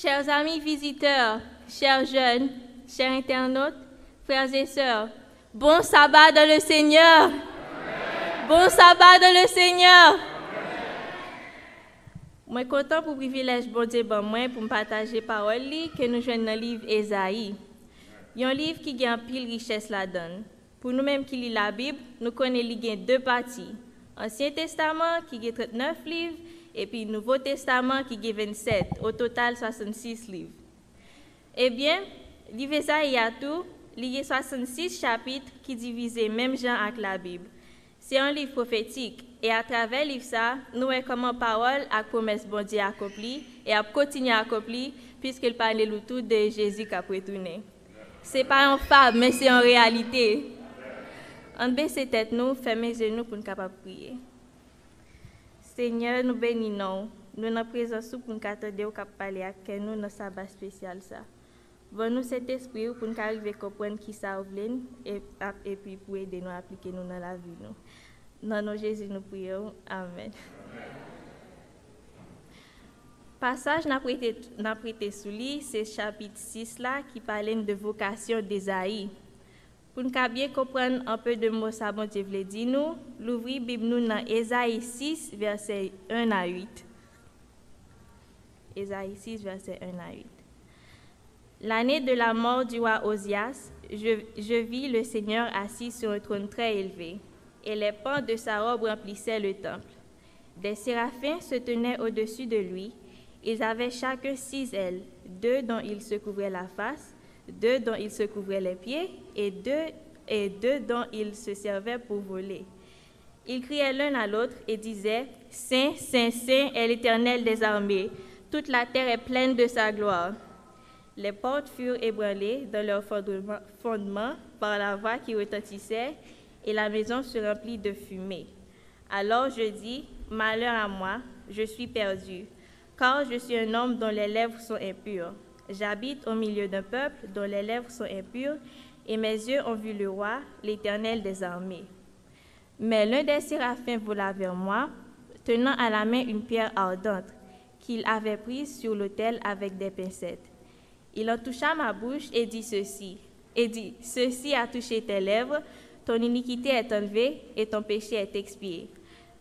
Chers amis visiteurs, chers jeunes, chers internautes, frères et sœurs, bon sabbat dans le Seigneur. Bon sabbat dans le Seigneur. Je suis content pour le privilège bon Dieu pour me partager la parole que nous jouons dans le livre Ésaïe. Il y a un livre qui a une pile richesse là-dedans. Pour nous-mêmes qui lisons la Bible, nous connaissons deux parties. Ancien Testament qui a 39 livres et puis Nouveau Testament qui a 27, au total 66 livres. Eh bien, le livre Ésaïe a tout, il y a 66 chapitres qui divisent même genre avec la Bible. C'est un livre prophétique et à travers le livre ça, nous voyons comment parole à promesse bon Dieu accomplie et à continuer à accomplir puisqu'il parle le tout de Jésus qui a retourné. Ce n'est pas une fable, mais c'est en réalité. On baisse tête nous, fermez les genoux pour nous capables de prier. Seigneur, nous bénissons. Nous sommes présents pour nous attendre au parler avec nous dans sabbat spécial ça. Bon nous cet esprit pour nous arriver à comprendre qui ça ouvre et puis pour aider nous à appliquer nous dans la vie nous. Dans le nom de Jésus nous prions. Amen. Passage n'a prêté sous lui, c'est chapitre 6 là qui parle de vocation d'Ésaïe. Pour nous bien comprendre un peu de mots ça bon Dieu veut dire nous, l'ouvrir Bible nous dans Ésaïe 6 verset 1 à 8. Ésaïe 6 verset 1 à 8. L'année de la mort du roi Osias, je vis le Seigneur assis sur un trône très élevé, et les pans de sa robe remplissaient le temple. Des séraphins se tenaient au-dessus de lui. Ils avaient chacun 6 ailes, 2 dont ils se couvraient la face, 2 dont ils se couvraient les pieds, et deux dont ils se servaient pour voler. Ils criaient l'un à l'autre et disaient, « Saint, Saint, Saint est l'Éternel des armées, toute la terre est pleine de sa gloire. » Les portes furent ébranlées dans leur fondement par la voix qui retentissait, et la maison se remplit de fumée. Alors je dis, malheur à moi, je suis perdu, car je suis un homme dont les lèvres sont impures. J'habite au milieu d'un peuple dont les lèvres sont impures, et mes yeux ont vu le roi, l'Éternel des armées. Mais l'un des séraphins vola vers moi, tenant à la main une pierre ardente, qu'il avait prise sur l'autel avec des pincettes. Il en toucha ma bouche et dit ceci, ceci a touché tes lèvres, ton iniquité est enlevée et ton péché est expié.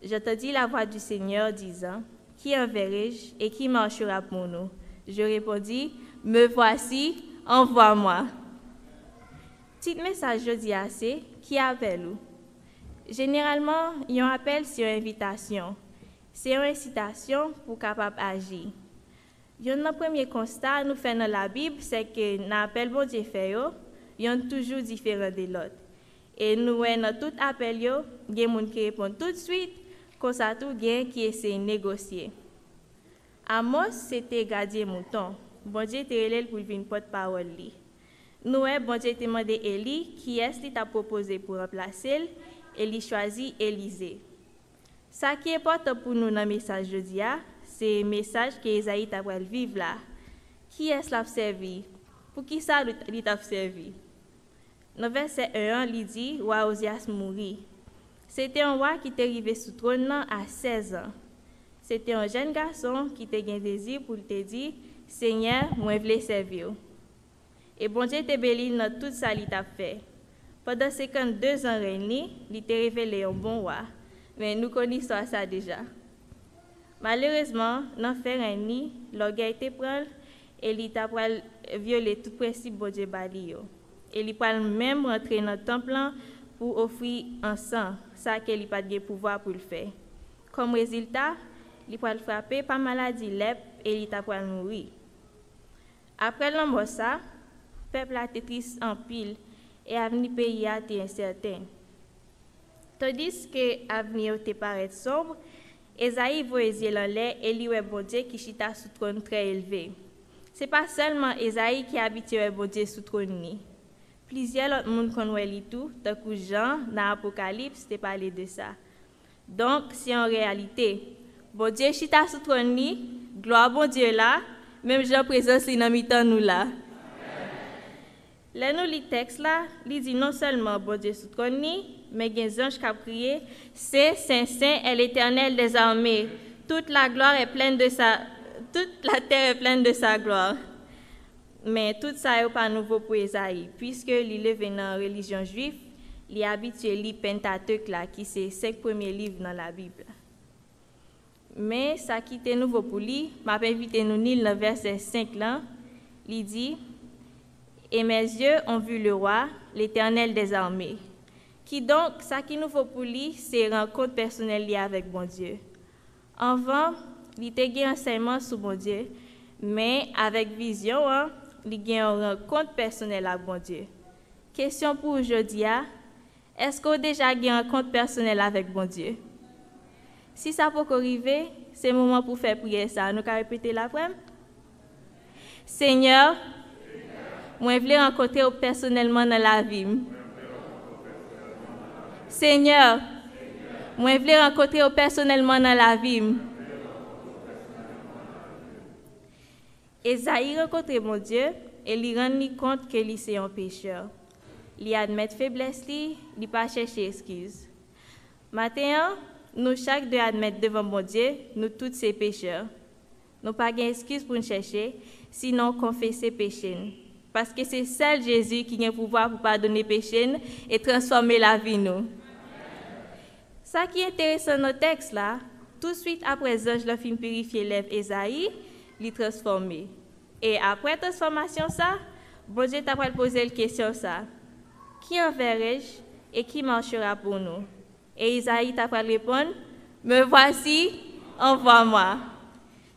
J'entendis la voix du Seigneur disant, qui enverrai-je et qui marchera pour nous? Je répondis, me voici, envoie-moi. Petit message jeudi assez, qui appelle ou? Généralement, il y a un appel sur invitation. C'est une incitation pour capable agir. Le premier constat nous fait dans la Bible, c'est que l'appel bon Dieu fait, il y a toujours différent de l'autre. Et nous, dans tout appel, il y a des gens qui répondent tout de suite, comme ça, tout bien qui essaie de négocier. Amos, c'était gardien mouton. Bon Dieu était relé pour venir porte-parole. Nous, bon Dieu était demandé Élie, qui est-ce qu'il t'a proposé pour remplacer, et il choisit Élisée. Ça qui est important pour nous dans le message de Dieu, c'est le message que Ésaïe t'a vivre là. Qui est-ce l'a servi? Pour qui ça il t'a servi? Dans verset 1, il dit, roi Osias mourit. C'était un roi qui était arrivé sous trône à 16 ans. C'était un jeune garçon qui était un désir pour te dire, Seigneur, moi je veux servir. Et bon Dieu te béni dans tout ça qu'il t'a fait. Pendant 52 ans régné, il t'a révélé un bon roi. Mais nous connaissons ça déjà. Malheureusement, dans le fait régné, l'orgueil te prend et il t'a violé tout principe bon Dieu bali. Et il peut même rentrer dans le temple pour offrir un sang, ça qu'il n'a pas de pouvoir pour le faire. Comme résultat, il peut frapper par maladie lèpre et il t'a mourir. Après la mort, le peuple a été triste en pile et l'avenir pays a été incertain. Tandis que l'avenir te paraît sombre, Ésaïe voit les yeux en l'air et lui voit bon Dieu qui chita sous trône très élevé. Ce n'est pas seulement Ésaïe qui habite bon Dieu sous trône. Plusieurs autres monde connaissent tout, tant que Jean dans l'Apocalypse te parlé de ça. Donc c'est en réalité, bon Dieu chita sous trône, gloire bon Dieu là, même Jean présence dans mi-temps nous là. Là nous lit texte là, il dit non seulement bon Dieu sous trône, mais il y a des anges qui ont crié, Saint, Saint, Saint est l'Éternel des armées. Toute la gloire est pleine de sa toute la terre est pleine de sa gloire. Mais tout ça n'est pas nouveau pour Esaïe, puisque il est venu dans la religion juive, il est habitué à lire Pentateuque, là, qui c'est 5 premiers livres dans la Bible. Mais ça qui est nouveau pour lui, m'a invité nous lire le verset 5 là, il dit « Et mes yeux ont vu le roi, l'Éternel des armées. » Qui donc, ça qui est nouveau pour lui, c'est rencontre personnelle liée avec bon Dieu. Avant, il était un enseignement sur bon Dieu, mais avec vision, il y a une rencontre personnelle avec bon Dieu. Question pour aujourd'hui, est-ce qu'on a déjà une rencontre personnelle avec bon Dieu? Si ça peut arriver, c'est le moment pour faire prier ça. Nous allons répéter l'après. Seigneur, moi je veux rencontrer personnellement dans la vie. Seigneur, moi je veux rencontrer personnellement dans la vie. Esaïe rencontre mon Dieu et il rend compte que il est un pécheur. Il admet faiblesse, il ne pas chercher excuse. Maintenant, nous chaque deux admettre devant mon Dieu, nous tous ces pécheurs. Nous pas d'excuse pour nous chercher, sinon confesser péché. Parce que c'est seul Jésus qui a le pouvoir pour pardonner péché et transformer la vie nous. Ça qui est intéressant dans le texte là, tout de suite après l'ange le film purifier l'Ève Esaïe, l'y transformer. Et après transformation ça, bon Dieu t'a posé la question ça. Qui enverrai-je et qui marchera pour nous? Et Isaïe t'a répondre, me voici, envoie-moi.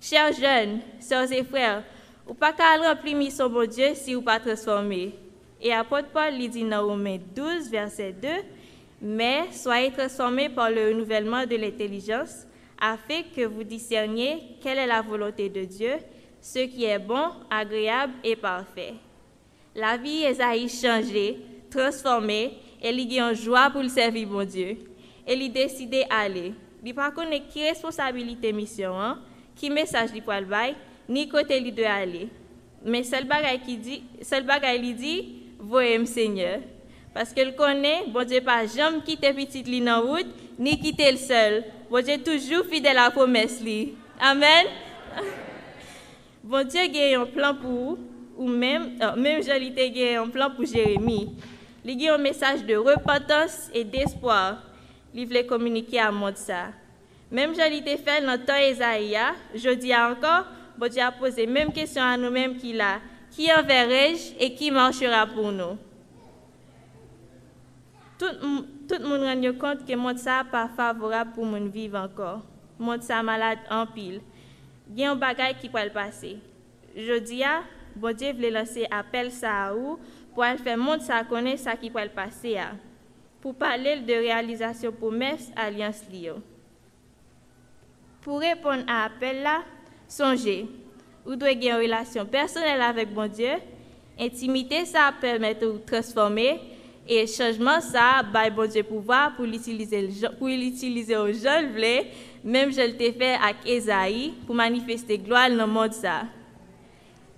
Chers jeunes, sœurs et frères, ou pas qu'à remplir mission bon Dieu si ou pas transformé. Et apôtre Paul lui dit dans Romains 12, verset 2, mais soyez transformés par le renouvellement de l'intelligence, afin que vous discerniez quelle est la volonté de Dieu, ce qui est bon, agréable et parfait. La vie d'Esaïe changée, transformée, et il a en joie pour le servir bon Dieu. Et il décide d'aller. Il ne pas connaître qui responsabilité mission, qui message il peut aller, ni côté il doit aller. Mais seul bagage il dit, voyez Seigneur. Parce qu'il connaît, bon Dieu pas jamais quitter petite ligne en route, ni quitter le seul. Bon Dieu toujours fidèle à la promesse li. Amen. Bon Dieu a un plan pour vous, ou même Jolité a un plan pour Jérémie. Il a un message de repentance et d'espoir. Il voulait communiquer à monde ça. Même Jolité fait dans le temps d'Esaïe, je dis encore, bon Dieu a posé la même question à nous-mêmes qu'il a. Qui enverrai-je et qui marchera pour nous? Tout le monde rend compte que le monde n'est pas favorable pour nous vivre encore. Le monde est malade en pile. Il y a un bagage qui peut le passer. Je dis, bon Dieu voulait lancer appel ça à vous pour faire monde ça connaître ça qui peut le passer. Pour parler de réalisation promesse Alliance Lyon. Pour répondre à l'appel là, songez. Vous devez avoir une relation personnelle avec bon Dieu. Intimité, ça permet de transformer. Et changement, ça, bon Dieu pouvoir pour l'utiliser aux gens, même je l'ai fait avec Esaïe pour manifester gloire dans le monde.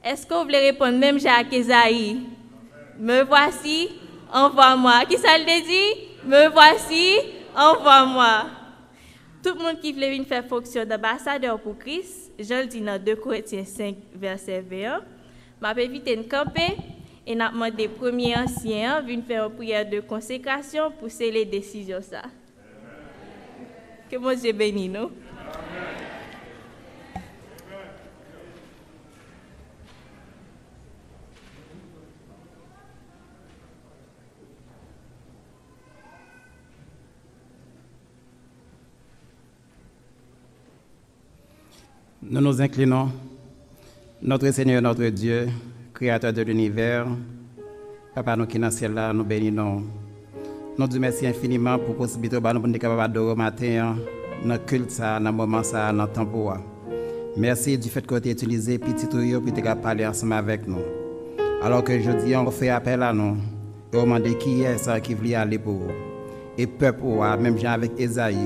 Est-ce que vous voulez répondre même avec Esaïe? Me voici, envoie-moi. Qui ça le dit? Me voici, envoie-moi. Tout le monde qui voulait venir faire fonction d'ambassadeur pour Christ, je le dis dans 2 Corinthiens 5, verset 21, m'a invité à camper. Et nous avons demandé aux premiers anciens de faire une prière de consécration pour sceller les décisions. Que mon Dieu bénisse nous. Nous nous inclinons, notre Seigneur, notre Dieu, Créateur de l'univers, Papa, nous qui dans le ciel là, nous bénissons. Nous disons merci infiniment pour la possibilité de nous être capables de matin, dans le culte, dans le moment, dans le temps pour. Merci du fait que tu as utilisé petit tuyau pour te parler ensemble avec nous. Alors que je dis, on fait appel à nous et on demande qui est ça qui veut aller pour vous. Et peuple, même gens avec Esaïe,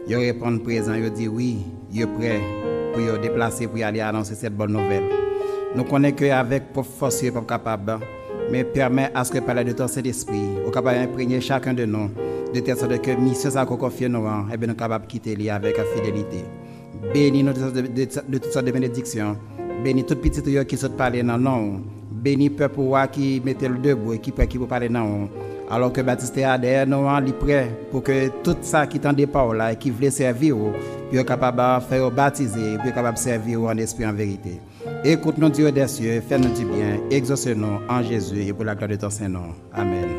ils répondent présent, ils disent oui, ils sont prêts pour se déplacer pour aller annoncer cette bonne nouvelle. Nous connaissons qu'avec force, nous sommes capables, mais permet à ce que par de ton Saint-Esprit, nous sommes capables d'imprégner chacun de nous, de telle sorte que mission ça qu'on confie nous, et bien nous sommes capables de quitter avec fidélité. Bénis nous de toutes sortes de bénédictions. Bénis tout petit qui saute parler dans nom. Bénis peuple qui mettait le debout et qui prêt qui peut parler dans nom. Alors que Baptiste a derrière nous, il est prêt pour que tout ça qui t'en départ là et qui voulait servir, puis capable de faire baptiser, puis capable de servir en esprit en vérité. Écoute-nous Dieu des cieux, fais-nous du bien, exauce-nous en Jésus et pour la gloire de ton Saint-Nom. Amen.